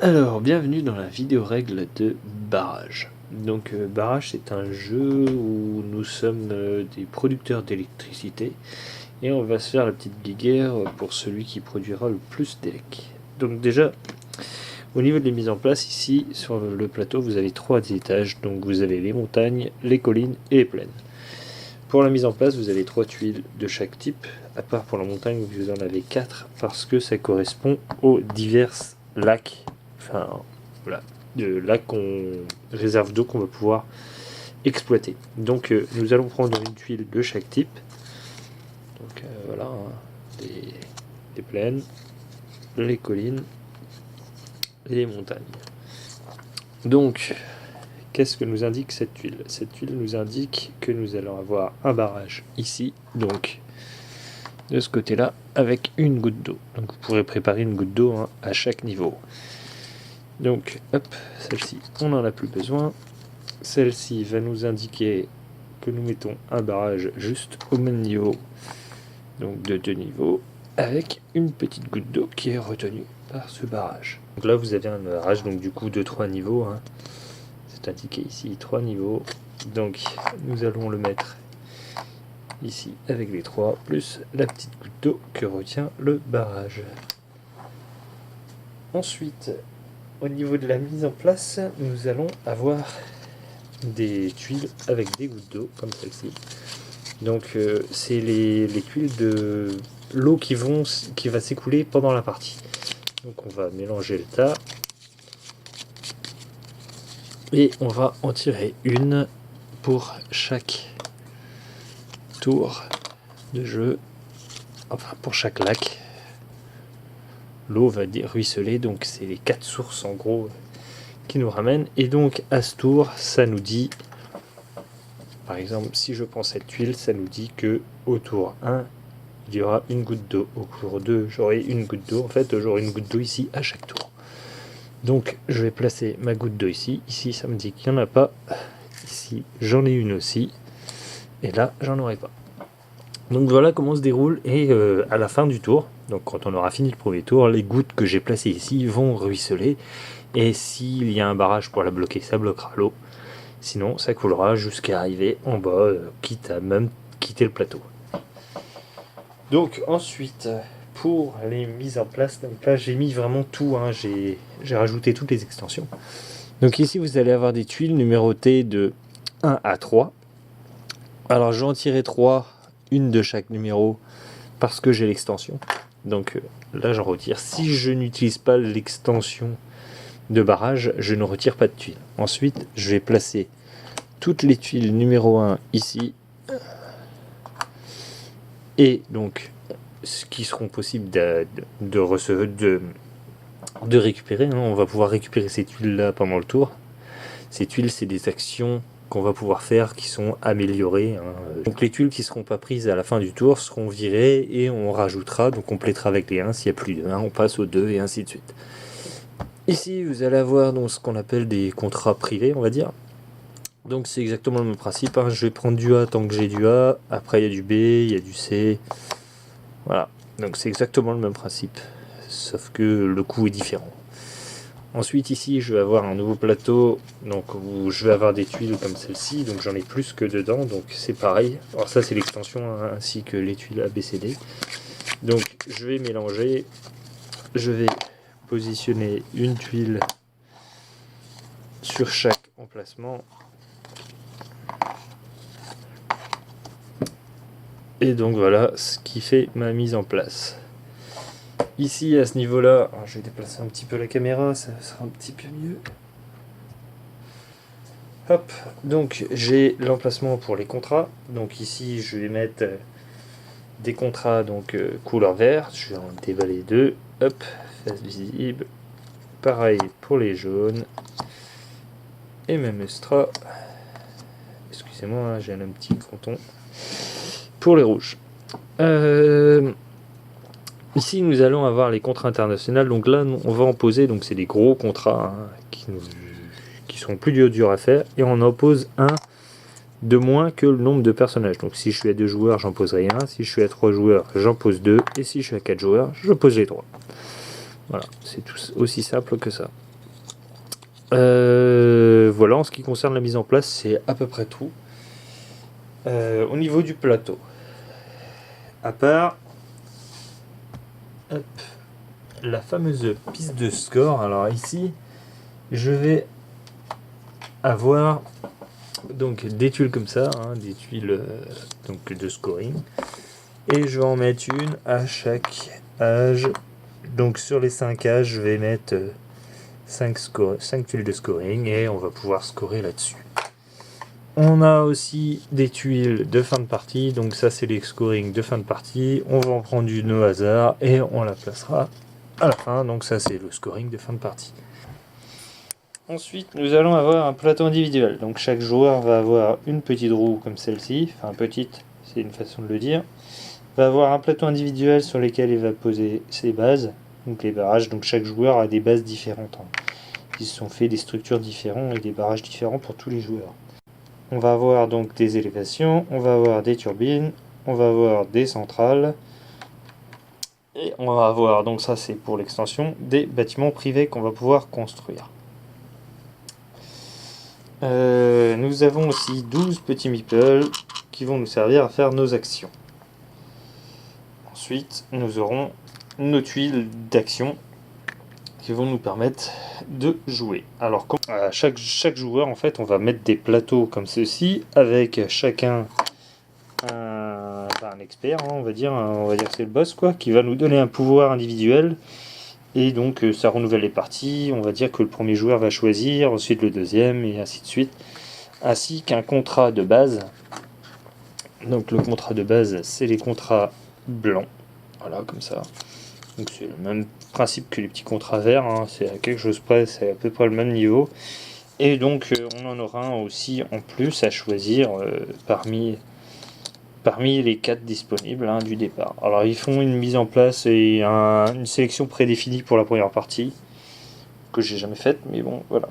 Alors, bienvenue dans la vidéo règle de Barrage. Donc, Barrage, c'est un jeu où nous sommes des producteurs d'électricité et on va se faire la petite guéguerre pour celui qui produira le plus d'élec. Donc déjà, au niveau des mises en place, ici, sur le plateau, vous avez 3 étages. Donc vous avez les montagnes, les collines et les plaines. Pour la mise en place, vous avez 3 tuiles de chaque type, à part pour la montagne où vous en avez 4, parce que ça correspond aux divers lacs, enfin voilà, de lacs réserve d'eau qu'on va pouvoir exploiter. Donc nous allons prendre une tuile de chaque type. Donc voilà, hein, les plaines, les collines et les montagnes. Donc, qu'est-ce que nous indique cette tuile? Cette tuile nous indique que nous allons avoir un barrage ici, donc de ce côté-là, avec une goutte d'eau. Donc vous pourrez préparer une goutte d'eau à chaque niveau. Donc, hop, celle-ci, on n'en a plus besoin. Celle-ci va nous indiquer que nous mettons un barrage juste au même niveau, donc de 2 niveaux, avec une petite goutte d'eau qui est retenue par ce barrage. Donc là, vous avez un barrage donc du coup de 3 niveaux. C'est indiqué ici 3 niveaux. Donc, nous allons le mettre ici avec les 3, plus la petite goutte d'eau que retient le barrage. Ensuite, au niveau de la mise en place, nous allons avoir des tuiles avec des gouttes d'eau, comme celle-ci. Donc, c'est les tuiles de l'eau qui va s'écouler pendant la partie. Donc, on va mélanger le tas. Et on va en tirer une pour chaque tour de jeu, enfin pour chaque lac. L'eau va ruisseler, donc c'est les 4 sources en gros qui nous ramènent. Et donc à ce tour, ça nous dit, par exemple, si je prends cette tuile, ça nous dit que au tour 1, il y aura une goutte d'eau. Au tour 2, j'aurai une goutte d'eau. En fait, j'aurai une goutte d'eau ici à chaque tour. Donc je vais placer ma goutte d'eau ici. Ici ça me dit qu'il n'y en a pas. Ici j'en ai une aussi. Et là j'en aurai pas. Donc voilà comment se déroule. Et à la fin du tour, donc quand on aura fini le premier tour, les gouttes que j'ai placées ici vont ruisseler. Et s'il y a un barrage pour la bloquer, ça bloquera l'eau. Sinon ça coulera jusqu'à arriver en bas, quitte à même quitter le plateau. Donc ensuite, pour les mises en place, donc là j'ai mis vraiment tout, j'ai rajouté toutes les extensions. Donc ici vous allez avoir des tuiles numérotées de 1 à 3. Alors j'en tirerai 3, une de chaque numéro, parce que j'ai l'extension. Donc là j'en retire. Si je n'utilise pas l'extension de barrage, je ne retire pas de tuiles. Ensuite je vais placer toutes les tuiles numéro 1 ici. Et donc ce qui seront possibles de récupérer. On va pouvoir récupérer ces tuiles là pendant le tour. Ces tuiles, c'est des actions qu'on va pouvoir faire qui sont améliorées. Donc les tuiles qui ne seront pas prises à la fin du tour seront virées et on rajoutera, donc on complétera avec les 1. S'il n'y a plus de 1, on passe aux 2 et ainsi de suite. Ici, vous allez avoir donc ce qu'on appelle des contrats privés, on va dire. Donc c'est exactement le même principe. Je vais prendre du A tant que j'ai du A. Après, il y a du B, il y a du C. Voilà. Donc c'est exactement le même principe. Sauf que le coût est différent. Ensuite ici je vais avoir un nouveau plateau, donc où je vais avoir des tuiles comme celle-ci, donc j'en ai plus que dedans, donc c'est pareil. Alors ça c'est l'extension ainsi que les tuiles ABCD. Donc je vais mélanger, je vais positionner une tuile sur chaque emplacement. Et donc voilà ce qui fait ma mise en place. Ici à ce niveau là, je vais déplacer un petit peu la caméra, ça sera un petit peu mieux. Hop, donc j'ai l'emplacement pour les contrats. Donc ici je vais mettre des contrats donc couleur verte, je vais en déballer 2. Hop, face visible. Pareil pour les jaunes. Et même extra. Excusez-moi, j'ai un petit canton. Pour les rouges. Ici, nous allons avoir les contrats internationaux. Donc là, on va en poser. Donc c'est des gros contrats qui sont plus durs à faire. Et on en pose un de moins que le nombre de personnages. Donc si je suis à 2 joueurs, j'en poserai un. Si je suis à 3 joueurs, j'en pose 2. Et si je suis à 4 joueurs, je pose les 3. Voilà, c'est tout aussi simple que ça. Voilà, en ce qui concerne la mise en place, c'est à peu près tout. Au niveau du plateau, à part hop, la fameuse piste de score, alors ici je vais avoir donc des tuiles comme ça, hein, des tuiles donc de scoring, et je vais en mettre une à chaque âge. Donc sur les 5 âges, je vais mettre 5 tuiles de scoring et on va pouvoir scorer là-dessus. On a aussi des tuiles de fin de partie, donc ça c'est les scoring de fin de partie. On va en prendre une au hasard et on la placera à la fin, donc ça c'est le scoring de fin de partie. Ensuite, nous allons avoir un plateau individuel. Donc chaque joueur va avoir une petite roue comme celle-ci, enfin petite, c'est une façon de le dire. Va avoir un plateau individuel sur lequel il va poser ses bases, donc les barrages. Donc chaque joueur a des bases différentes. Ils se sont fait des structures différentes et des barrages différents pour tous les joueurs. On va avoir donc des élévations, on va avoir des turbines, on va avoir des centrales. Et on va avoir, donc ça c'est pour l'extension, des bâtiments privés qu'on va pouvoir construire. Nous avons aussi 12 petits meeples qui vont nous servir à faire nos actions. Ensuite, nous aurons nos tuiles d'action qui vont nous permettre de jouer. Alors, à chaque joueur, en fait, on va mettre des plateaux comme ceci, avec chacun un expert, hein, on va dire que c'est le boss, quoi, qui va nous donner un pouvoir individuel. Et donc ça renouvelle les parties, on va dire que le premier joueur va choisir, ensuite le deuxième, et ainsi de suite. Ainsi qu'un contrat de base. Donc le contrat de base, c'est les contrats blancs. Voilà, comme ça. Donc c'est le même principe que les petits contrats verts, hein. C'est à quelque chose près, c'est à peu près le même niveau. Et donc on en aura un aussi en plus à choisir parmi les 4 disponibles, hein, du départ. Alors ils font une mise en place et une sélection prédéfinie pour la première partie, que j'ai jamais faite, mais bon, voilà.